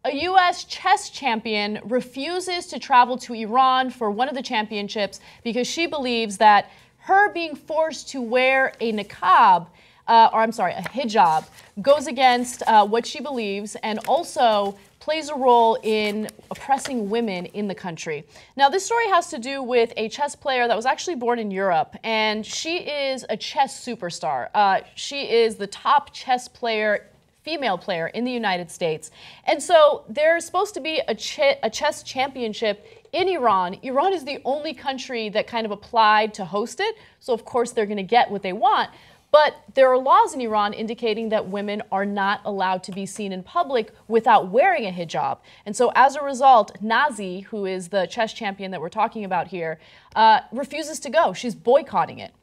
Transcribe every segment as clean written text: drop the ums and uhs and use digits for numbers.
A U.S. chess champion refuses to travel to Iran for one of the championships because she believes that her being forced to wear a niqab, a hijab, goes against what she believes and also plays a role in oppressing women in the country. Now, this story has to do with a chess player that was actually born in Europe, and she is a chess superstar. She is the top chess player, female player in the United States. And so there's supposed to be a chess championship in Iran. Iran is the only country that kind of applied to host it, so of course they're going to get what they want. But there are laws in Iran indicating that women are not allowed to be seen in public without wearing a hijab. And so as a result, Nazi, who is the chess champion that we're talking about here, refuses to go. She's boycotting it.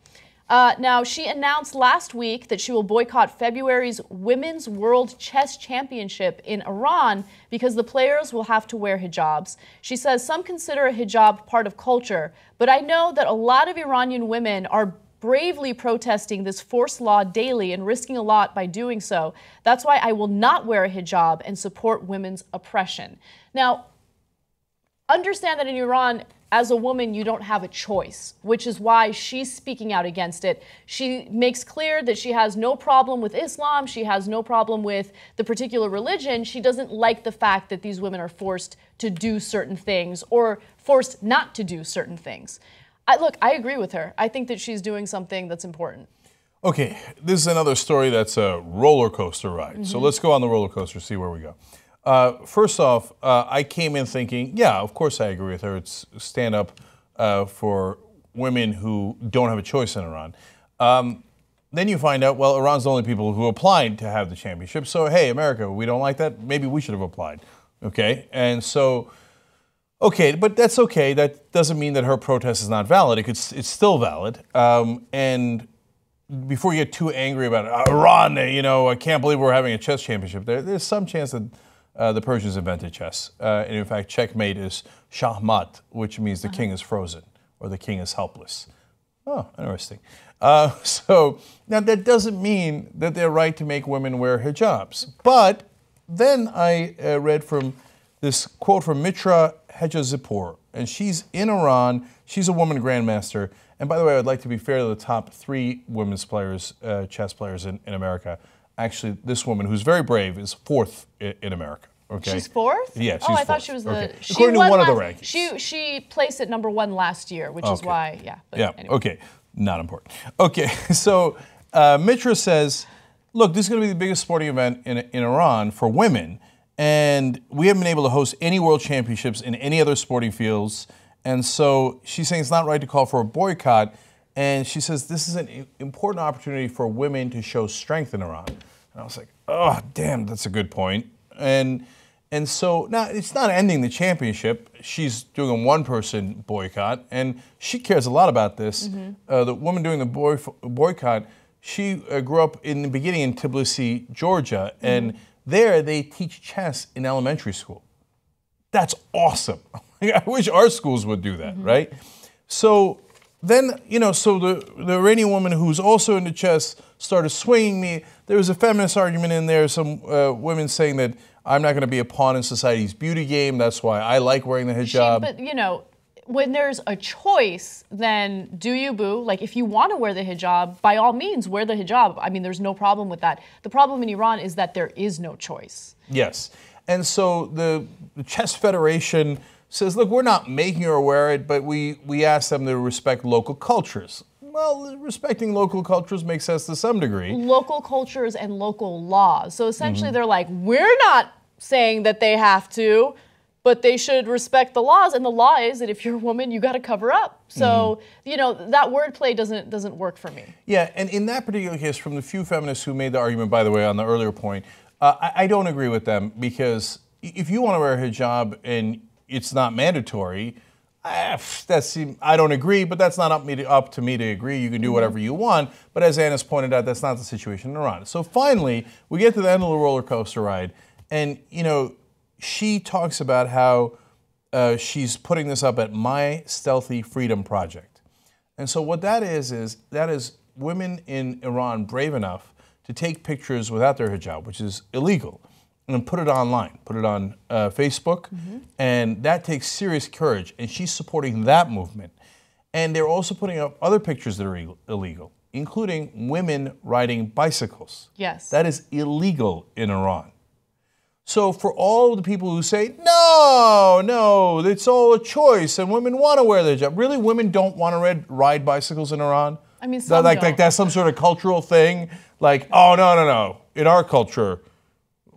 Now, she announced last week that she will boycott February's Women's World Chess Championship in Iran because the players will have to wear hijabs. She says some consider a hijab part of culture, but I know that a lot of Iranian women are bravely protesting this forced law daily and risking a lot by doing so. That's why I will not wear a hijab and support women's oppression. Now, understand that in Iran, as a woman, you don't have a choice, which is why she's speaking out against it. She makes clear that she has no problem with Islam. She has no problem with the particular religion. She doesn't like the fact that these women are forced to do certain things or forced not to do certain things. Look, I agree with her. I think that she's doing something that's important. Okay, this is another story that's a roller coaster ride. So let's go on the roller coaster, see where we go. First off, I came in thinking, yeah, of course I agree with her. It's stand up for women who don't have a choice in Iran. Then you find out, well, Iran's the only people who applied to have the championship. So, hey, America, we don't like that. Maybe we should have applied. Okay, and so, okay, but that's okay. That doesn't mean that her protest is not valid. It's still valid. And before you get too angry about Iran, I can't believe we're having a chess championship. There's some chance that the Persians invented chess. And in fact, checkmate is shahmat, which means the king is frozen or the king is helpless. Oh, interesting. So now that doesn't mean that they're right to make women wear hijabs. But then I read from this quote from Mitra Hejazipur, and she's in Iran. She's a woman grandmaster. And by the way, I'd like to be fair to the top 3 women's players, chess players in America. Actually, this woman, who's very brave, is 4th in America. Okay. She's 4th? Yeah, she's 4th. Oh, I thought she was the... Okay. According to one of the rankings. She placed at number 1 last year, which is why, yeah. But yeah, anyway. Okay. Not important. Okay, so Mitra says, look, this is going to be the biggest sporting event in Iran for women, and we haven't been able to host any world championships in any other sporting fields, and so she's saying it's not right to call for a boycott, and she says this is an important opportunity for women to show strength in Iran. And I was like, oh, damn, that's a good point. And so now it's not ending the championship. She's doing a one-person boycott, and she cares a lot about this. The woman doing the boycott, she grew up in the beginning in Tbilisi, Georgia, and there they teach chess in elementary school. That's awesome. I wish our schools would do that, right? So then, so the Iranian woman who's also into chess started swinging me. There was a feminist argument in there, some women saying that I'm not going to be a pawn in society's beauty game. That's why I like wearing the hijab. But, when there's a choice, then do you, boo? Like, if you want to wear the hijab, by all means, wear the hijab. I mean, there's no problem with that. The problem in Iran is that there is no choice. Yes. And so the Chess Federation says, look, we're not making her wear it, but we ask them to respect local cultures. Well, respecting local cultures makes sense to some degree. Local cultures and local laws. So essentially they're like, we're not saying that they have to, but they should respect the laws. And the law is that if you're a woman, you got to cover up. So, that wordplay doesn't work for me. Yeah, and in that particular case, from the few feminists who made the argument, by the way, on the earlier point, I don't agree with them, because if you want to wear a hijab and it's not mandatory, I don't agree, but that's not up to me to agree. You can do whatever you want. But as Anna's pointed out, that's not the situation in Iran. So finally, we get to the end of the roller coaster ride. And, she talks about how she's putting this up at My Stealthy Freedom Project. And so what that is women in Iran brave enough to take pictures without their hijab, which is illegal. and put it online, put it on Facebook, and that takes serious courage, and she's supporting that movement. And they're also putting up other pictures that are illegal, including women riding bicycles. Yes. That is illegal in Iran. So for all the people who say, no, it's all a choice and women want to wear their hijab, really women don't want to ride bicycles in Iran? I mean, some like don't. that's some sort of cultural thing? Like, oh, no. In our culture,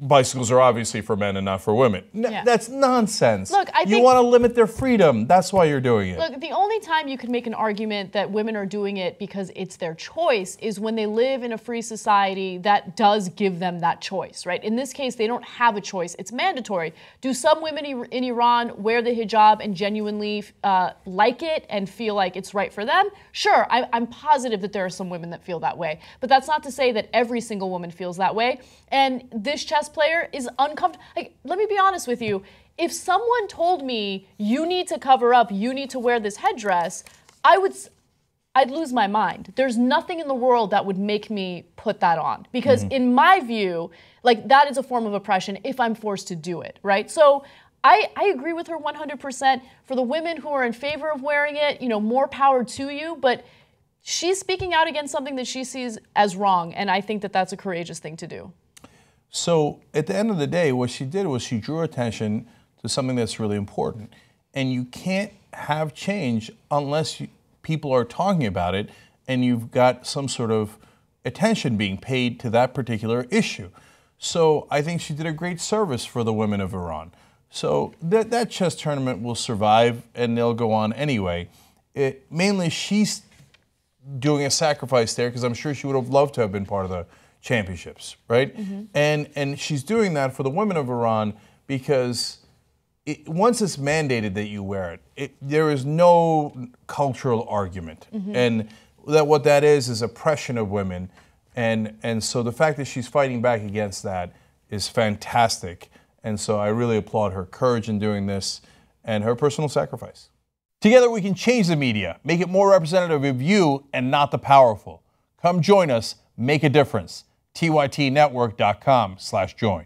bicycles are obviously for men and not for women. Yeah. That's nonsense. Look, I you think- want to limit their freedom. That's why you're doing it. Look, the only time you can make an argument that women are doing it because it's their choice is when they live in a free society that does give them that choice, right? In this case, they don't have a choice. It's mandatory. Do some women in Iran wear the hijab and genuinely like it and feel like it's right for them? Sure, I'm positive that there are some women that feel that way. But that's not to say that every single woman feels that way. And this chess player is uncomfortable. Like, let me be honest with you. If someone told me you need to cover up, you need to wear this headdress, I'd lose my mind. There's nothing in the world that would make me put that on. Because in my view, like, that is a form of oppression if I'm forced to do it, right? So I agree with her 100%. For the women who are in favor of wearing it, more power to you, but she's speaking out against something that she sees as wrong, and I think that that's a courageous thing to do. So at the end of the day, what she did was she drew attention to something that's really important. And you can't have change unless people are talking about it and you've got some sort of attention being paid to that particular issue. So I think she did a great service for the women of Iran. So that chess tournament will survive and they'll go on anyway. Mainly she's doing a sacrifice there because I'm sure she would have loved to have been part of the championships, right? And she's doing that for the women of Iran because once it's mandated that you wear it, there is no cultural argument. And what that is oppression of women. And so the fact that she's fighting back against that is fantastic. And so I really applaud her courage in doing this and her personal sacrifice. Together we can change the media, make it more representative of you and not the powerful. Come join us, make a difference. TYTnetwork.com/join.